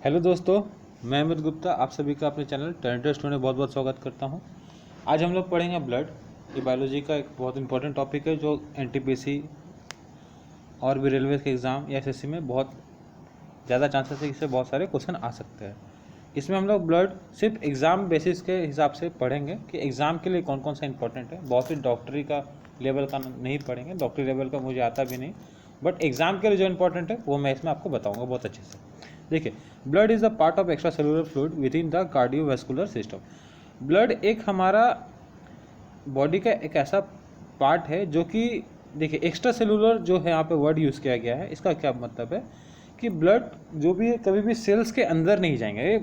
Hello दोस्तों, मैं अमित गुप्ता आप सभी का अपने चैनल टैलेंटेड स्टूडेंट में बहुत बहुत स्वागत करता हूं। आज हम लोग पढ़ेंगे ब्लड। ये बायोलॉजी का एक बहुत इंपॉर्टेंट टॉपिक है जो एनटीपीसी और भी रेलवे के एग्ज़ाम या एसएससी में बहुत ज़्यादा चांसेस है इससे बहुत सारे क्वेश्चन आ सकते हैं। इसमें हम लोग ब्लड सिर्फ एग्ज़ाम बेसिस के हिसाब से पढ़ेंगे कि एग्ज़ाम के लिए कौन कौन सा इंपॉर्टेंट है। बहुत सी डॉक्टरी का लेवल का नहीं पढ़ेंगे, डॉक्टरी लेवल का मुझे आता भी नहीं, बट एग्ज़ाम के लिए जो इंपॉर्टेंट है वो मैं इसमें आपको बताऊँगा बहुत अच्छे से। देखिए, blood is the part of extra cellular fluid with in the cardiovascular system. Blood एक हमारा बॉडी का एक ऐसा पार्ट है जो कि देखिए एक्स्ट्रा सेलुलर जो है यहाँ पे वर्ड यूज़ किया गया है, इसका क्या मतलब है कि ब्लड जो भी है कभी भी सेल्स के अंदर नहीं जाएंगे, ये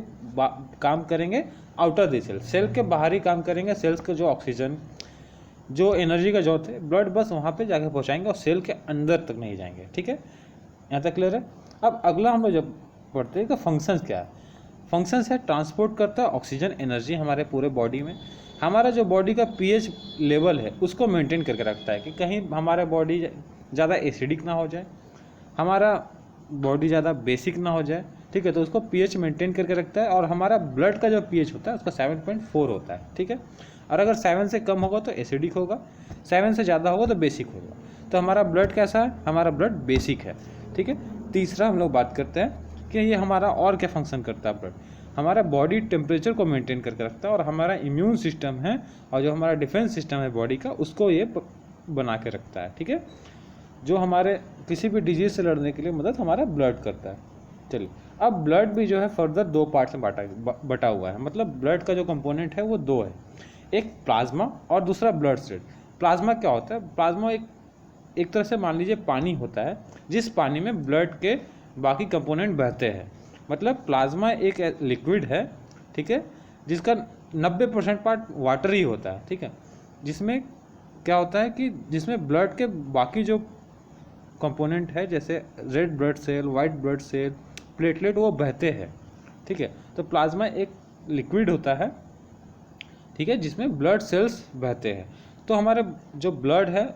काम करेंगे आउटर द सेल, सेल के बाहर ही काम करेंगे। सेल्स का जो ऑक्सीजन जो एनर्जी का जरूरत है ब्लड बस वहाँ पे जाके पहुँचाएंगे और सेल के अंदर तक नहीं जाएंगे। ठीक है, यहाँ तक क्लियर है। अब अगला हम लोग जब पढ़ते हैं कि फंक्शंस क्या है। फंक्शंस है ट्रांसपोर्ट करता है ऑक्सीजन एनर्जी हमारे पूरे बॉडी में। हमारा जो बॉडी का पीएच लेवल है उसको मेंटेन करके रखता है कि कहीं हमारा बॉडी ज़्यादा एसिडिक ना हो जाए, हमारा बॉडी ज़्यादा बेसिक ना हो जाए। ठीक है, तो उसको पीएच मेंटेन करके रखता है। और हमारा ब्लड का जो पीएच होता है उसका 7.4 होता है। ठीक है, और अगर 7 से कम होगा तो एसिडिक होगा, 7 से ज़्यादा होगा तो बेसिक होगा। तो हमारा ब्लड कैसा है? हमारा ब्लड बेसिक है। ठीक है, तीसरा हम लोग बात करते हैं कि ये हमारा और क्या फंक्शन करता है। ब्लड हमारा बॉडी टेम्परेचर को मेंटेन करके रखता है और हमारा इम्यून सिस्टम है और जो हमारा डिफेंस सिस्टम है बॉडी का उसको ये बना के रखता है। ठीक है, जो हमारे किसी भी डिजीज से लड़ने के लिए मदद हमारा ब्लड करता है। चलिए, अब ब्लड भी जो है फर्दर दो पार्ट में बटा हुआ है। मतलब ब्लड का जो कंपोनेंट है वो दो है, एक प्लाज्मा और दूसरा ब्लड सेल। प्लाज्मा क्या होता है? प्लाज्मा एक तरह से मान लीजिए पानी होता है जिस पानी में ब्लड के बाकी कंपोनेंट बहते हैं। मतलब प्लाज्मा एक लिक्विड है, ठीक है, जिसका 90% पार्ट वाटर ही होता है। ठीक है, जिसमें क्या होता है कि जिसमें ब्लड के बाकी जो कंपोनेंट है जैसे red blood cell, white blood cell, platelet, वो बहते हैं। ठीक है, तो प्लाज्मा एक लिक्विड होता है, ठीक है, जिसमें ब्लड सेल्स बहते हैं। तो हमारे जो ब्लड है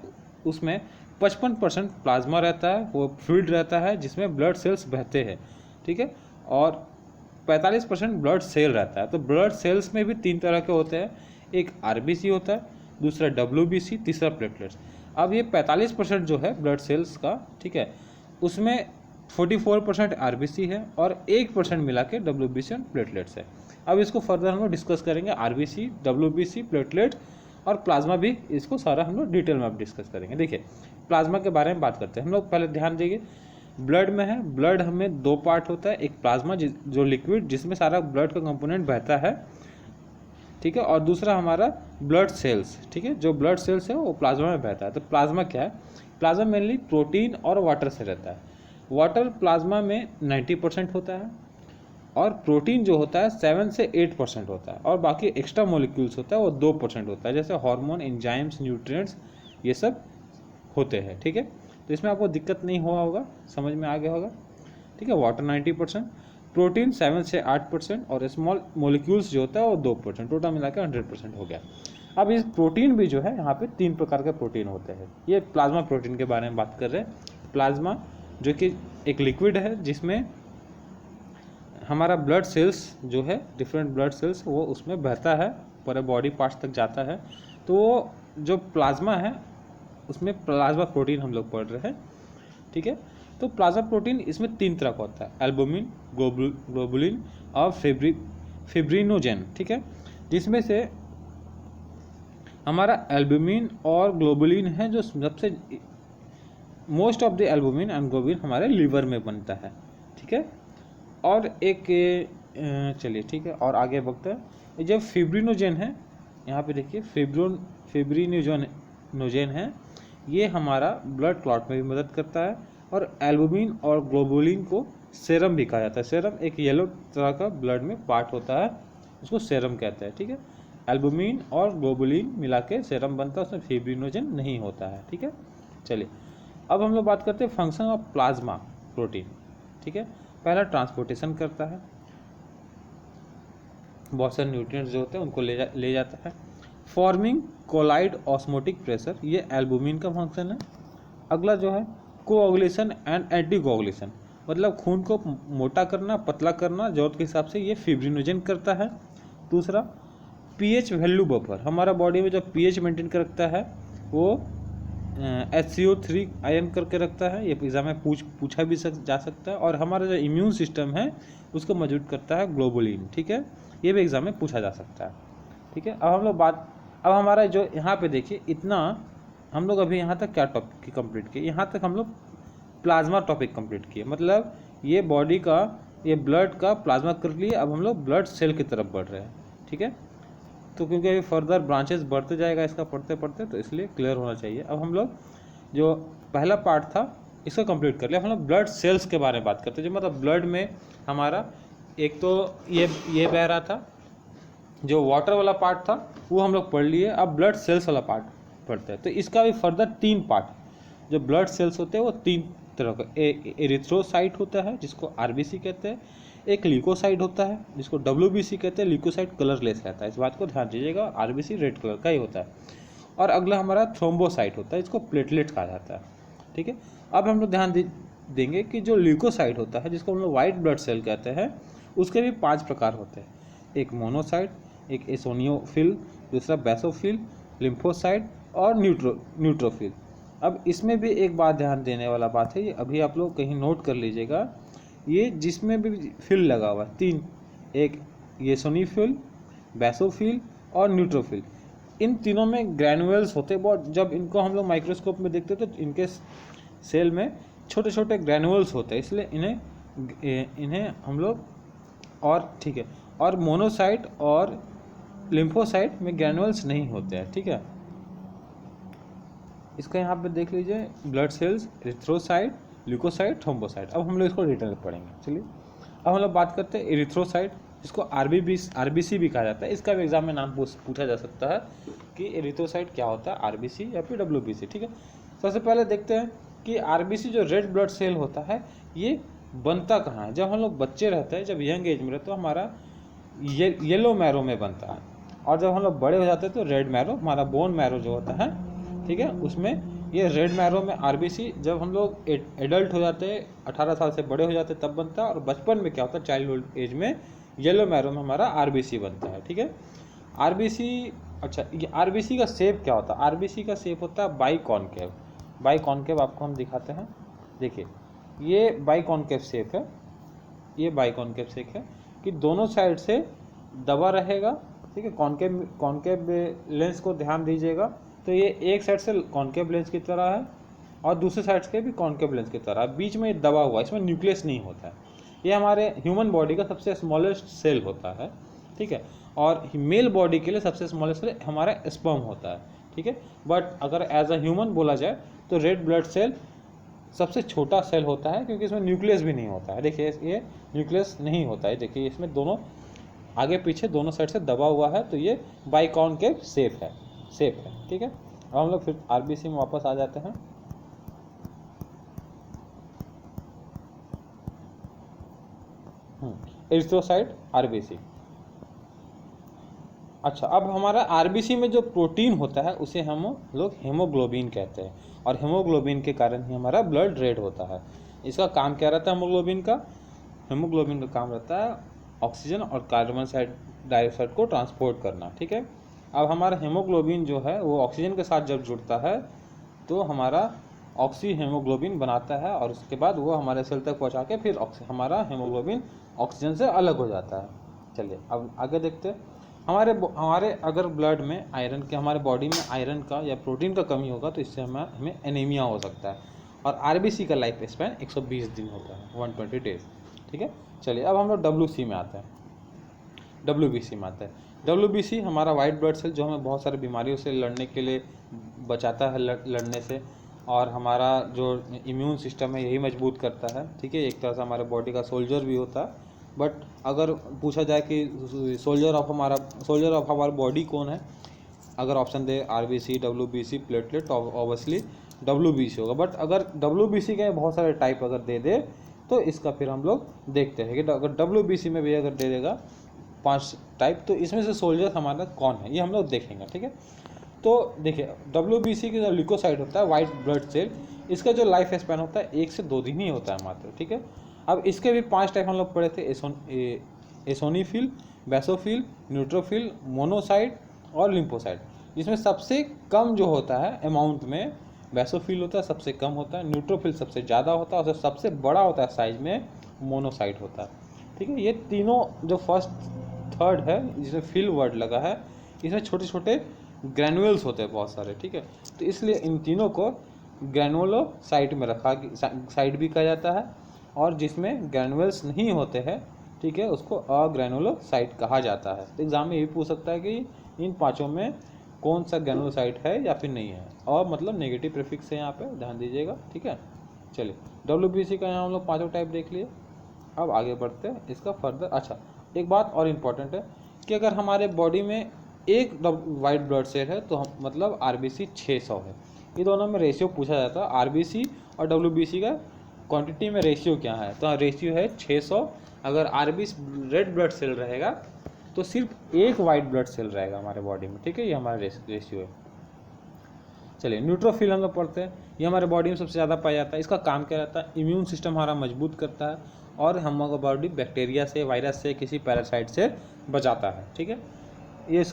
उसमें 55% प्लाज्मा रहता है, वो फ्लूइड रहता है जिसमें ब्लड सेल्स बहते हैं। ठीक है, और 45% ब्लड सेल रहता है। तो ब्लड सेल्स में भी तीन तरह के होते हैं, एक आरबीसी होता है, दूसरा डब्ल्यूबीसी, तीसरा प्लेटलेट्स। अब ये 45% जो है ब्लड सेल्स का, ठीक है, उसमें 44% आरबीसी है और 1% मिला के डब्ल्यूबीसी और प्लेटलेट्स है। अब इसको फर्दर हम लोग डिस्कस करेंगे, आरबीसी, डब्ल्यूबीसी, प्लेटलेट और प्लाज्मा भी, इसको सारा हम लोग डिटेल में अब डिस्कस करेंगे। देखिए, प्लाज्मा के बारे में बात करते हैं हम लोग। पहले ध्यान देंगे, ब्लड में है, ब्लड हमें दो पार्ट होता है, एक प्लाज्मा जो लिक्विड जिसमें सारा ब्लड का कंपोनेंट बहता है, ठीक है, और दूसरा हमारा ब्लड सेल्स, ठीक है, जो ब्लड सेल्स है वो प्लाज्मा में बहता है। तो प्लाज्मा क्या है? प्लाज्मा मेनली प्रोटीन और वाटर से रहता है। वाटर प्लाज्मा में 90% होता है और प्रोटीन जो होता है 7 से 8% होता है और बाकी एक्स्ट्रा मोलिक्यूल्स होता है वो 2% होता है, जैसे हार्मोन, एंजाइम्स, न्यूट्रिएंट्स, ये सब होते हैं। ठीक है, तो इसमें आपको दिक्कत नहीं हुआ होगा, समझ में आ गया होगा। ठीक है, वाटर 90%, प्रोटीन 7 से 8% और स्मॉल मोलिक्यूल्स जो होता है वो 2%, टोटल मिला के 100% हो गया। अब इस प्रोटीन भी जो है यहाँ पे 3 प्रकार के प्रोटीन होते हैं। ये प्लाज्मा प्रोटीन के बारे में बात कर रहे हैं। प्लाज्मा जो कि एक लिक्विड है जिसमें हमारा ब्लड सेल्स जो है, डिफरेंट ब्लड सेल्स, वो उसमें बहता है, पूरे बॉडी पार्ट्स तक जाता है। तो वो जो प्लाज्मा है उसमें प्लाज्मा प्रोटीन हम लोग पढ़ रहे हैं। ठीक है, तो प्लाज्मा प्रोटीन इसमें 3 तरह का होता है, एल्बुमिन, ग्लोबुलिन और फिब्रिनोजेन। ठीक है, जिसमें से हमारा एल्बुमिन और ग्लोबुलिन है जो सबसे most of the albumin and globulin हमारे लिवर में बनता है। ठीक है, और एक चलिए ठीक है, और आगे बढ़ते हैं। जब फिब्रिनोजेन है, यहाँ पे देखिए फिब्रिनोजेन है, ये हमारा ब्लड क्लॉट में भी मदद करता है। और एल्बुमिन और ग्लोबुलिन को सेरम भी कहा जाता है। सेरम एक येलो तरह का ब्लड में पार्ट होता है, उसको सेरम कहते हैं। ठीक है, एल्बुमिन और ग्लोबुलिन मिला के सेरम बनता है, उसमें फिब्रिनोजेन नहीं होता है। ठीक है, चलिए अब हम लोग बात करते हैं फंक्शन ऑफ प्लाज्मा प्रोटीन। ठीक है, पहला ट्रांसपोर्टेशन करता है, बहुत सारे न्यूट्रिएंट्स जो होते हैं उनको ले जाता है। फॉर्मिंग कोलाइड ऑस्मोटिक प्रेशर, ये एल्बुमिन का फंक्शन है। अगला जो है कोऑगुलेशन एंड एंटी कोऑगुलेशन, मतलब खून को मोटा करना, पतला करना, ज़रूरत के हिसाब से ये फिब्रिनोजन करता है। दूसरा पीएच वैल्यू बफर, हमारा बॉडी में जो पीएच मेंटेन कर रखता है वो HCO3 आयन करके रखता है। ये एग्जाम में पूछा भी जा सकता है। और हमारा जो इम्यून सिस्टम है उसको मजबूत करता है ग्लोबुलिन, ठीक है, ये भी एग्जाम में पूछा जा सकता है, ठीक है। अब हम लोग अब हमारा जो यहाँ पे देखिए, इतना हम लोग अभी यहाँ तक क्या टॉपिक कंप्लीट किए, यहाँ तक हम लोग प्लाज्मा टॉपिक कंप्लीट किए, मतलब ये बॉडी का, ये ब्लड का प्लाज्मा कर लिए। अब हम लोग ब्लड सेल की तरफ बढ़ रहे हैं, ठीक है। तो क्योंकि अभी फर्दर ब्रांचेस बढ़ते जाएगा इसका पढ़ते पढ़ते, तो इसलिए क्लियर होना चाहिए। अब हम लोग जो पहला पार्ट था इसको कंप्लीट कर लिया। हम लोग ब्लड सेल्स के बारे में बात करते हैं, जो मतलब ब्लड में हमारा एक तो ये बह रहा था, जो वाटर वाला पार्ट था वो हम लोग पढ़ लिए। अब ब्लड सेल्स वाला पार्ट पढ़ते हैं। तो इसका भी फर्दर 3 पार्ट, जो ब्लड सेल्स होते हैं वो 3 तरह का, एरिथ्रोसाइट होता है जिसको RBC कहते हैं, एक ल्यूकोसाइट होता है जिसको WBC कहते हैं। ल्यूकोसाइट कलरलेस रहता है, इस बात को ध्यान दीजिएगा, RBC रेड कलर का ही होता है। और अगला हमारा थ्रोम्बोसाइट होता है, इसको प्लेटलेट कहा जाता है, ठीक है। अब हम लोग ध्यान देंगे कि जो ल्यूकोसाइट होता है जिसको हम लोग वाइट ब्लड सेल कहते हैं, उसके भी 5 प्रकार होते हैं। एक मोनोसाइट, एक एसोनियोफिल, दूसरा बेसोफिल, लिम्फोसाइट और न्यूट्रोफिल। अब इसमें भी एक बात ध्यान देने वाला बात है, ये अभी आप लोग कहीं नोट कर लीजिएगा, ये जिसमें भी फिल लगा हुआ है 3, एक एसोनियोफिल, बेसोफिल और न्यूट्रोफिल, इन तीनों में ग्रैनुअल्स होते हैं। बहुत जब इनको हम लोग माइक्रोस्कोप में देखते हैं तो इनके सेल में छोटे छोटे ग्रैनुअल्स होते हैं, इसलिए इन्हें हम लोग, और ठीक है, और मोनोसाइट और लिम्फोसाइट में ग्रैनुअल्स नहीं होते हैं, ठीक है। इसका यहाँ पे देख लीजिए, blood cells, erythrocyte, leukocyte, thrombocyte. अब हम लोग इसको डिटेल में पढ़ेंगे। चलिए अब हम लोग बात करते हैं एरिथ्रोसाइट, जिसको RBC भी कहा जाता है। इसका भी एग्जाम में नाम पूछा जा सकता है कि एरिथ्रोसाइट क्या होता है, RBC या फिर WBC, ठीक है। सबसे पहले देखते हैं कि RBC जो रेड ब्लड सेल होता है ये बनता कहाँ है। जब हम लोग बच्चे रहते हैं, जब यंग एज में रहते, तो हमारा येलो मैरो में बनता है, और जब हम लोग बड़े हो जाते हैं तो रेड मैरो, हमारा बोन मैरो जो होता है, ठीक है, उसमें ये रेड मैरो में RBC, जब हम लोग एडल्ट हो जाते हैं, 18 साल से बड़े हो जाते हैं, तब बनता है। और बचपन में क्या होता है, चाइल्डहुड एज में येलो मैरो में हमारा RBC बनता है, ठीक है। RBC, अच्छा, ये RBC का शेप क्या होता है, RBC का शेप होता है बाइकॉनकेव। बाइकॉनकेव आपको हम दिखाते हैं, देखिए ये बाइकॉनकेव शेप है, ये बाइकॉनकेव शेप है कि दोनों साइड से दबा रहेगा, ठीक है। कॉनकेव लेंस को ध्यान दीजिएगा, तो ये एक साइड से कॉनकेव लेंस की तरह है और दूसरे साइड से भी कॉनकेव लेंस की तरह है, बीच में ये दबा हुआ, इसमें न्यूक्लियस नहीं होता है। ये हमारे ह्यूमन बॉडी का सबसे स्मॉलेस्ट सेल होता है, ठीक है। और मेल बॉडी के लिए सबसे स्मॉलेस्ट सेल हमारा स्पर्म होता है, ठीक है। बट अगर एज अ ह्यूमन बोला जाए तो रेड ब्लड सेल सबसे छोटा सेल होता है, क्योंकि इसमें न्यूक्लियस भी नहीं होता है। देखिए ये न्यूक्लियस नहीं होता है, देखिए इसमें दोनों आगे पीछे दोनों साइड से दबा हुआ है, तो ये बाइकॉनकेव शेप है, ठीक है। अब हम लोग फिर RBC में वापस आ जाते हैं। Erythrocyte, RBC। अच्छा, अब हमारा RBC में जो प्रोटीन होता है उसे हम लोग हेमोग्लोबिन कहते हैं, और हेमोग्लोबिन के कारण ही हमारा ब्लड रेड होता है। इसका काम क्या रहता है हेमोग्लोबिन का काम रहता है ऑक्सीजन और कार्बन डाइऑक्साइड को ट्रांसपोर्ट करना, ठीक है। अब हमारा हेमोग्लोबिन जो है वो ऑक्सीजन के साथ जब जुड़ता है तो हमारा ऑक्सी हेमोग्लोबिन बनाता है, और उसके बाद वो हमारे सेल तक पहुंचा के फिर हमारा हेमोग्लोबिन ऑक्सीजन से अलग हो जाता है। चलिए अब आगे देखते हैं। हमारे अगर ब्लड में आयरन के, हमारे बॉडी में आयरन का या प्रोटीन का कमी होगा तो इससे हमें एनीमिया हो सकता है। और RBC का लाइफ स्पैन 120 दिन होता है, 120 डेज, ठीक है। चलिए अब हम लोग WBC में आते हैं। WBC हमारा वाइट ब्लड सेल, जो हमें बहुत सारी बीमारियों से लड़ने के लिए बचाता है, लड़ने से, और हमारा जो इम्यून सिस्टम है यही मजबूत करता है, ठीक है। एक तरह से हमारे बॉडी का सोल्जर भी होता है। बट अगर पूछा जाए कि सोल्जर ऑफ हमारा बॉडी कौन है, अगर ऑप्शन दे RBC, WBC, platelet, obviously WBC होगा। बट अगर WBC के बहुत सारे टाइप अगर दे दे तो इसका फिर हम लोग देखते हैं कि अगर WBC में भी अगर दे देगा 5 टाइप, तो इसमें से सोल्जर हमारा कौन है ये हम लोग देखेंगे, ठीक है। तो देखिए WBC की जो ल्यूकोसाइट होता है, वाइट ब्लड सेल, इसका जो लाइफ स्पैन होता है 1 से 2 दिन ही होता है मात्र, ठीक है। अब इसके भी 5 टाइप हम लोग पढ़े थे, एसोनिफिल, बेसोफिल, न्यूट्रोफिल, मोनोसाइट और लिम्फोसाइट। जिसमें सबसे कम जो होता है अमाउंट में बेसोफिल होता है, सबसे कम होता है, न्यूट्रोफिल सबसे ज़्यादा होता है और सबसे बड़ा होता है साइज में मोनोसाइट होता है। ठीक है, ये तीनों जो फर्स्ट थर्ड है जिसमें फिल वर्ड लगा है, इसमें छोटे छोटे ग्रैनुअल्स होते हैं बहुत सारे। ठीक है, तो इसलिए इन तीनों को ग्रैनुलोसाइट में रखा, साइट भी कहा जाता है, और जिसमें ग्रैनुअल्स नहीं होते हैं, ठीक है, उसको अग्रैनुलोसाइट कहा जाता है। तो एग्जाम में ये भी पूछ सकता है कि इन पांचों में कौन सा ग्रैनुलोसाइट है या फिर नहीं है, और मतलब नेगेटिव प्रीफिक्स है यहाँ पे, ध्यान दीजिएगा। ठीक है, चलिए WBC का यहाँ हम लोग पाँचों टाइप देख लिए। अब आगे बढ़ते हैं इसका फर्दर। अच्छा, एक बात और इम्पॉर्टेंट है कि अगर हमारे बॉडी में एक वाइट ब्लड सेल है तो हम मतलब RBC 600 है। ये दोनों में रेशियो पूछा जाता है, RBC और WBC का क्वांटिटी में रेशियो क्या है, तो रेशियो है 600। अगर RBC रेड ब्लड सेल रहेगा तो सिर्फ एक वाइट ब्लड सेल रहेगा हमारे बॉडी में। ठीक है, ये हमारा रेशियो है। चलिए न्यूट्रोफिल हम लोग पढ़ते हैं। ये हमारे बॉडी में सबसे ज़्यादा पाया जाता है। इसका काम क्या रहता है, इम्यून सिस्टम हमारा मजबूत करता है और हमारा बॉडी बैक्टीरिया से, वायरस से, किसी पैरासाइट से बचाता है। ठीक है, ये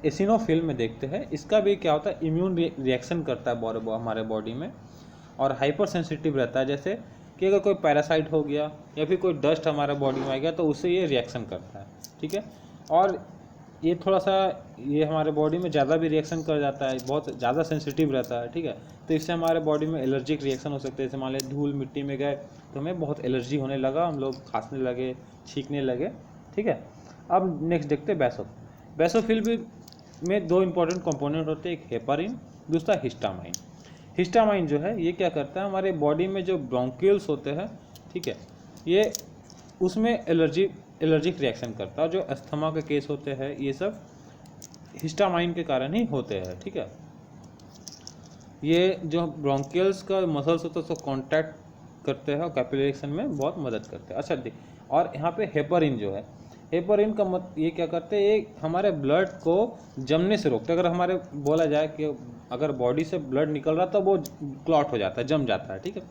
एसिनोफिल में देखते हैं। इसका भी क्या होता है, इम्यून रिएक्शन करता है हमारे बॉडी में, और हाइपर सेंसिटिव रहता है। जैसे कि अगर कोई पैरासाइट हो गया या फिर कोई डस्ट हमारे बॉडी में आ गया तो उससे ये रिएक्शन करता है। ठीक है, और ये थोड़ा सा ये हमारे बॉडी में ज़्यादा भी रिएक्शन कर जाता है, बहुत ज़्यादा सेंसिटिव रहता है। ठीक है, तो इससे हमारे बॉडी में एलर्जिक रिएक्शन हो सकते हैं। जैसे मान लें धूल मिट्टी में गए तो हमें बहुत एलर्जी होने लगा, हम लोग खांसने लगे, छींकने लगे। ठीक है, अब नेक्स्ट देखते हैं बेसोफिल भी में दो इंपॉर्टेंट कंपोनेंट होते हैं, एक हेपारिन, दूसरा हिस्टामाइन। हिस्टामाइन जो है ये क्या करता है, हमारे बॉडी में जो ब्रोंकियल्स होते हैं, ठीक है, ये उसमें एलर्जिक रिएक्शन करता है। जो अस्थमा के केस होते हैं ये सब हिस्टामाइन के कारण ही होते हैं। ठीक है, ये जो ब्रोंकियल्स का मसल्स होता है उसको कॉन्टैक्ट करते हैं और कैपिलरेशन में बहुत मदद करते हैं। अच्छा देख, और यहाँ पे हेपरिन जो है, हेपरिन का ये क्या करते हैं, ये हमारे ब्लड को जमने से रोकते हैं। अगर हमारे बोला जाए कि अगर बॉडी से ब्लड निकल रहा तो वो क्लॉट हो जाता है, जम जाता है। ठीक है,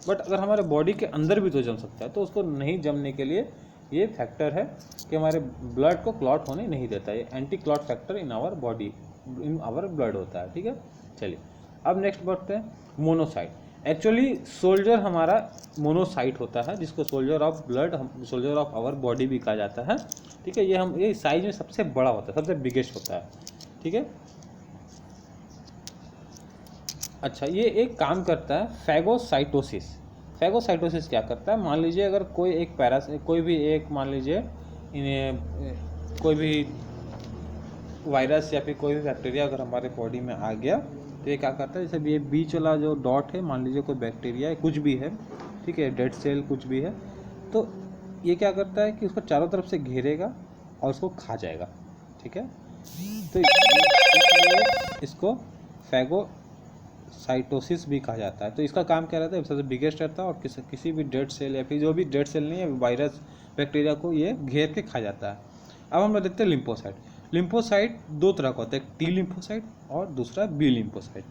बट अगर हमारे बॉडी के अंदर भी तो जम सकता है, तो उसको नहीं जमने के लिए ये फैक्टर है कि हमारे ब्लड को क्लॉट होने नहीं देता। ये anti clot factor in our body, in our blood होता है। ठीक है, चलिए अब नेक्स्ट बढ़ते हैं मोनोसाइट। एक्चुअली सोल्जर हमारा मोनोसाइट होता है, जिसको soldier of blood, soldier of our body भी कहा जाता है। ठीक है, ये साइज में सबसे बड़ा होता है, सबसे बिगेस्ट होता है। ठीक है, अच्छा, ये एक काम करता है फैगोसाइटोसिस। फैगोसाइटोसिस क्या करता है, मान लीजिए अगर कोई भी एक मान लीजिए कोई भी वायरस या फिर कोई भी बैक्टीरिया अगर हमारे बॉडी में आ गया तो ये क्या करता है, जैसे ये बीच वाला जो डॉट है, मान लीजिए कोई बैक्टीरिया है, कुछ भी है, ठीक है, डेड सेल कुछ भी है, तो ये क्या करता है कि उसको चारों तरफ से घेरेगा और उसको खा जाएगा। ठीक है, तो इसको फैगोसाइटोसिस भी कहा जाता है। तो इसका काम क्या रहता है, सबसे बिगेस्ट रहता है और किसी भी डेड सेल या फिर जो भी डेड सेल नहीं है, वायरस बैक्टीरिया को ये घेर के खा जाता है। अब हम लोग देखते हैं लिम्फोसाइट। लिम्फोसाइट दो तरह का होता है, टी लिम्फोसाइट और दूसरा बी लिम्फोसाइट।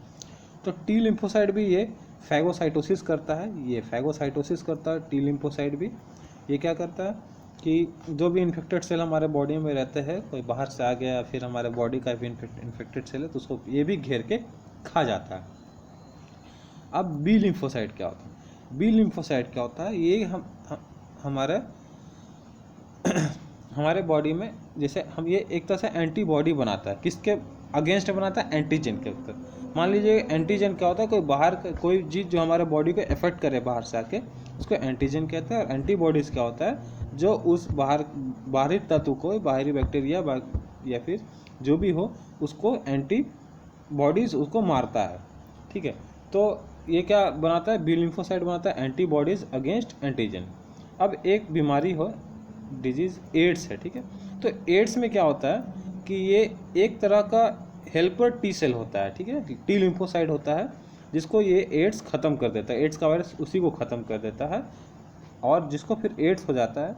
तो टी लिम्फोसाइट भी ये फैगोसाइटोसिस करता है, ये फैगोसाइटोसिस करता है टी लिम्फोसाइट भी। ये क्या करता है कि जो भी इन्फेक्टेड सेल हमारे बॉडी में रहते हैं, कोई बाहर से आ गया या फिर हमारे बॉडी का भी इन्फेक्टेड सेल है तो उसको ये भी घेर के खा जाता है। अब बी लिम्फोसाइट क्या होता है, बी लिम्फोसाइट क्या होता है, ये हमारे बॉडी में जैसे हम ये एक तरह से एंटीबॉडी बनाता है। किसके अगेंस्ट बनाता है, एंटीजन के ऊपर। मान लीजिए एंटीजन क्या होता है, कोई बाहर कोई चीज़ जो हमारे बॉडी को इफेक्ट करे बाहर से आके, उसको एंटीजन कहते हैं। और एंटीबॉडीज़ क्या होता है, जो उस बाहरी तत्व को, बाहरी बैक्टीरिया या फिर जो भी हो उसको एंटीबॉडीज़ उसको मारता है। ठीक है, तो ये क्या बनाता है, बी लिम्फोसाइट बनाता है एंटीबॉडीज़ अगेंस्ट एंटीजन। अब एक बीमारी हो, डिजीज़ एड्स है। ठीक है, तो एड्स में क्या होता है कि ये एक तरह का हेल्पर टी सेल होता है। ठीक है, टी लिम्फोसाइट होता है जिसको ये एड्स ख़त्म कर देता है, एड्स का वायरस उसी को ख़त्म कर देता है। और जिसको फिर एड्स हो जाता है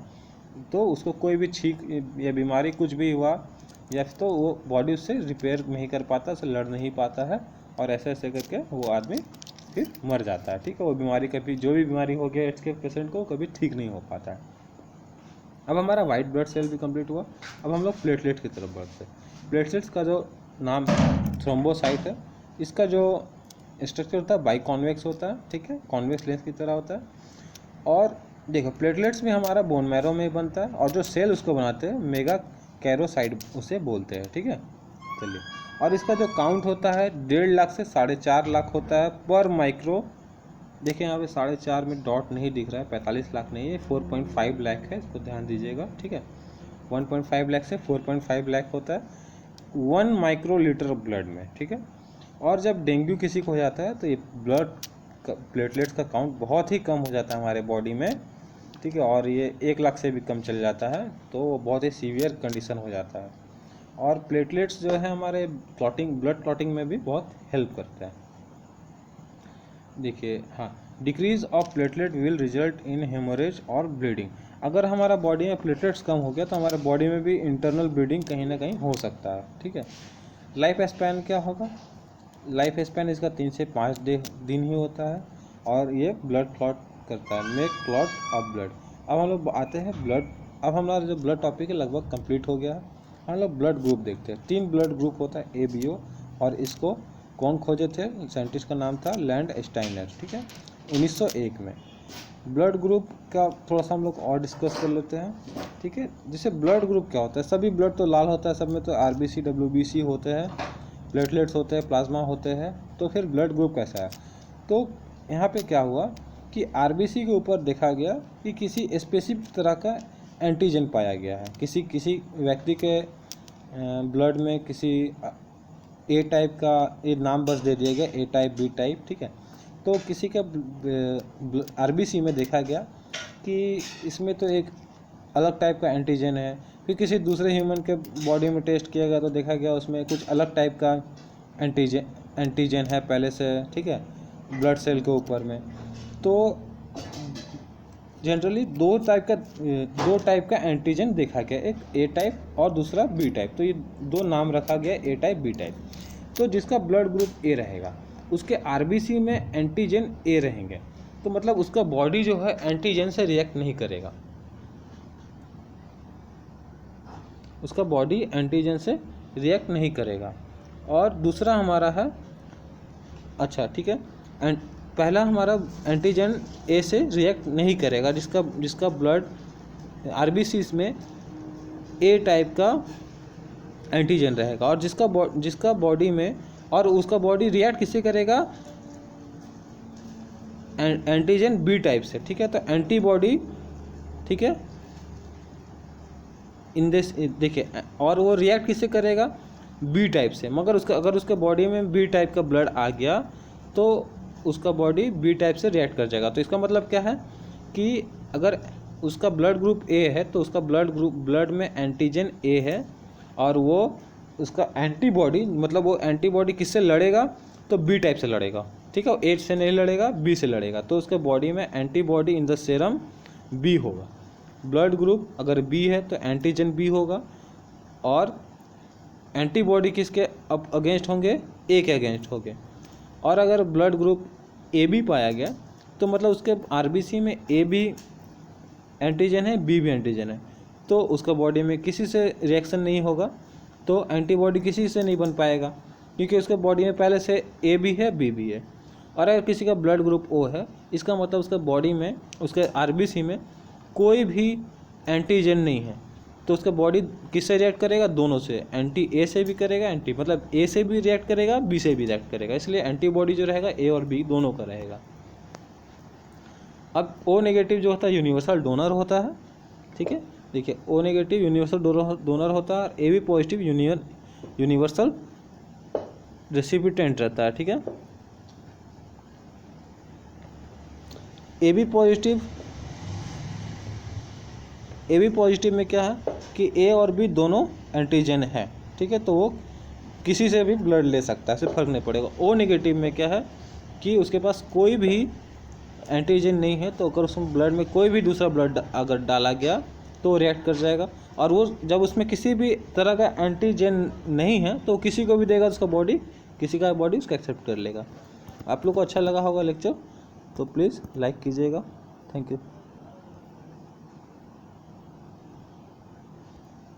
तो उसको कोई भी छींक या बीमारी कुछ भी हुआ या तो वो बॉडी उससे रिपेयर नहीं कर पाता, उससे लड़ नहीं पाता है, और ऐसे ऐसे करके वो आदमी फिर मर जाता है। ठीक है, वो बीमारी कभी, जो भी बीमारी हो गया एड्स के पेशेंट को, कभी ठीक नहीं हो पाता है। अब हमारा वाइट ब्लड सेल भी कंप्लीट हुआ। अब हम लोग प्लेटलेट की तरफ बढ़ते हैं। प्लेटलेट्स का जो नाम थ्रोम्बोसाइट है, इसका जो स्ट्रक्चर होता है बाइकॉन्वेक्स होता है। ठीक है, कॉन्वेक्स लेंस की तरह होता है। और देखो प्लेटलेट्स भी हमारा बोन मैरो में बनता है, और जो सेल उसको बनाते हैं मेगा कैरोसाइड उसे बोलते हैं। ठीक है, चलिए, और इसका जो काउंट होता है 1.5 लाख से 4.5 लाख होता है पर माइक्रो। देखिए यहाँ पे 4.5 में डॉट नहीं दिख रहा है, 45 लाख नहीं है, 4.5 लाख है, इसको ध्यान दीजिएगा। ठीक है, 1.5 लाख से 4.5 लाख होता है 1 माइक्रो लीटर ब्लड में। ठीक है, और जब डेंगू किसी को हो जाता है तो ये ब्लड प्लेटलेट्स का काउंट बहुत ही कम हो जाता है हमारे बॉडी में। ठीक है, और ये 1 लाख से भी कम चल जाता है, तो बहुत ही सीवियर कंडीशन हो जाता है। और प्लेटलेट्स जो है हमारे क्लॉटिंग, ब्लड क्लॉटिंग में भी बहुत हेल्प करते हैं। देखिए, हाँ, decrease of platelet will result in haemorrhage और ब्लीडिंग। अगर हमारा बॉडी में प्लेटलेट्स कम हो गया तो हमारे बॉडी में भी इंटरनल ब्लीडिंग कहीं ना कहीं हो सकता है। ठीक है, लाइफ स्पैन क्या होगा? लाइफ स्पैन इसका 3 से 5 दिन ही होता है, और ये ब्लड क्लॉट करता है, मेक क्लॉट ऑफ ब्लड। अब हम लोग आते हैं ब्लड। अब हमारा जो ब्लड टॉपिक है लगभग कंप्लीट हो गया है। हम लोग ब्लड ग्रुप देखते हैं। 3 ब्लड ग्रुप होता है, ABO, और इसको कौन खोजे थे? साइंटिस्ट का नाम था लैंड स्टाइनर। ठीक है, 1901 में। ब्लड ग्रुप का थोड़ा सा हम लोग और डिस्कस कर लेते हैं। ठीक है, जैसे ब्लड ग्रुप क्या होता है? सभी ब्लड तो लाल होता है, सब में तो RBC WBC होते हैं, प्लेटलेट्स होते हैं, प्लाज्मा होते हैं। तो फिर ब्लड ग्रुप कैसा है? तो यहाँ पे क्या हुआ कि RBC के ऊपर देखा गया कि किसी स्पेसिफिक तरह का एंटीजन पाया गया है। किसी व्यक्ति के ब्लड में किसी A टाइप का, ये नाम बस दे दिया गया, A टाइप, B टाइप। ठीक है, तो किसी का RBC में देखा गया कि इसमें तो एक अलग टाइप का एंटीजन है। फिर किसी दूसरे ह्यूमन के बॉडी में टेस्ट किया गया तो देखा गया उसमें कुछ अलग टाइप का एंटीजन है पहले से। ठीक है, ब्लड सेल के ऊपर में। तो जनरली दो टाइप का एंटीजन देखा गया, एक A टाइप और दूसरा B टाइप। तो ये 2 नाम रखा गया, A टाइप, B टाइप। तो जिसका ब्लड ग्रुप A रहेगा उसके RBC में एंटीजन A रहेंगे, तो मतलब उसका बॉडी जो है एंटीजन से रिएक्ट नहीं करेगा, उसका बॉडी एंटीजन से रिएक्ट नहीं करेगा। और दूसरा हमारा है, अच्छा ठीक है, पहला हमारा एंटीजन A से रिएक्ट नहीं करेगा, जिसका ब्लड RBC में A टाइप का एंटीजन रहेगा, और जिसका बॉडी में, और उसका बॉडी रिएक्ट किससे करेगा? एंटीजन B टाइप से। ठीक है, तो एंटीबॉडी, ठीक है, इन दिस देखिए, और वो रिएक्ट किससे करेगा? B टाइप से। मगर अगर उसके बॉडी में B टाइप का ब्लड आ गया तो उसका बॉडी B टाइप से रिएक्ट कर जाएगा। तो इसका मतलब क्या है कि अगर उसका ब्लड ग्रुप A है तो उसका ब्लड में एंटीजन A है, और वो उसका एंटीबॉडी, मतलब वो एंटीबॉडी किससे लड़ेगा? तो B टाइप से लड़ेगा। ठीक है, A से नहीं लड़ेगा, B से लड़ेगा। तो उसके बॉडी में antibody in the serum B होगा। ब्लड ग्रुप अगर B है तो एंटीजन B होगा, और एंटीबॉडी किसके अगेंस्ट होंगे? A के अगेंस्ट होंगे। और अगर ब्लड ग्रुप AB पाया गया तो मतलब उसके RBC में A भी एंटीजन है, B भी एंटीजन है, तो उसका बॉडी में किसी से रिएक्शन नहीं होगा, तो एंटीबॉडी किसी से नहीं बन पाएगा, क्योंकि उसके बॉडी में पहले से A भी है, B भी है। और अगर किसी का ब्लड ग्रुप O है, इसका मतलब उसके बॉडी में, उसके RBC में कोई भी एंटीजन नहीं है, तो उसका बॉडी किससे रिएक्ट करेगा? दोनों से, एंटी A से भी करेगा, मतलब A से भी रिएक्ट करेगा, B से भी रिएक्ट करेगा। इसलिए एंटीबॉडी जो रहेगा A और B दोनों का रहेगा। अब O नेगेटिव जो होता है यूनिवर्सल डोनर होता है। ठीक है, देखिए, O नेगेटिव यूनिवर्सल डोनर होता है, और AB पॉजिटिव यूनिवर्सल रेसिपिटेंट रहता है। ठीक है, AB पॉजिटिव में क्या है कि A और B दोनों एंटीजन है। ठीक है, तो वो किसी से भी ब्लड ले सकता है, सिर्फ फर्क नहीं पड़ेगा। O नेगेटिव में क्या है कि उसके पास कोई भी एंटीजन नहीं है, तो अगर उसमें ब्लड में कोई भी दूसरा ब्लड अगर डाला गया तो रिएक्ट कर जाएगा, और वो जब उसमें किसी भी तरह का एंटीजन नहीं है तो किसी को भी देगा, उसका बॉडी, किसी का बॉडी उसको एक्सेप्ट कर लेगा। आप लोग को अच्छा लगा होगा लेक्चर, तो प्लीज़ लाइक कीजिएगा। Thank you.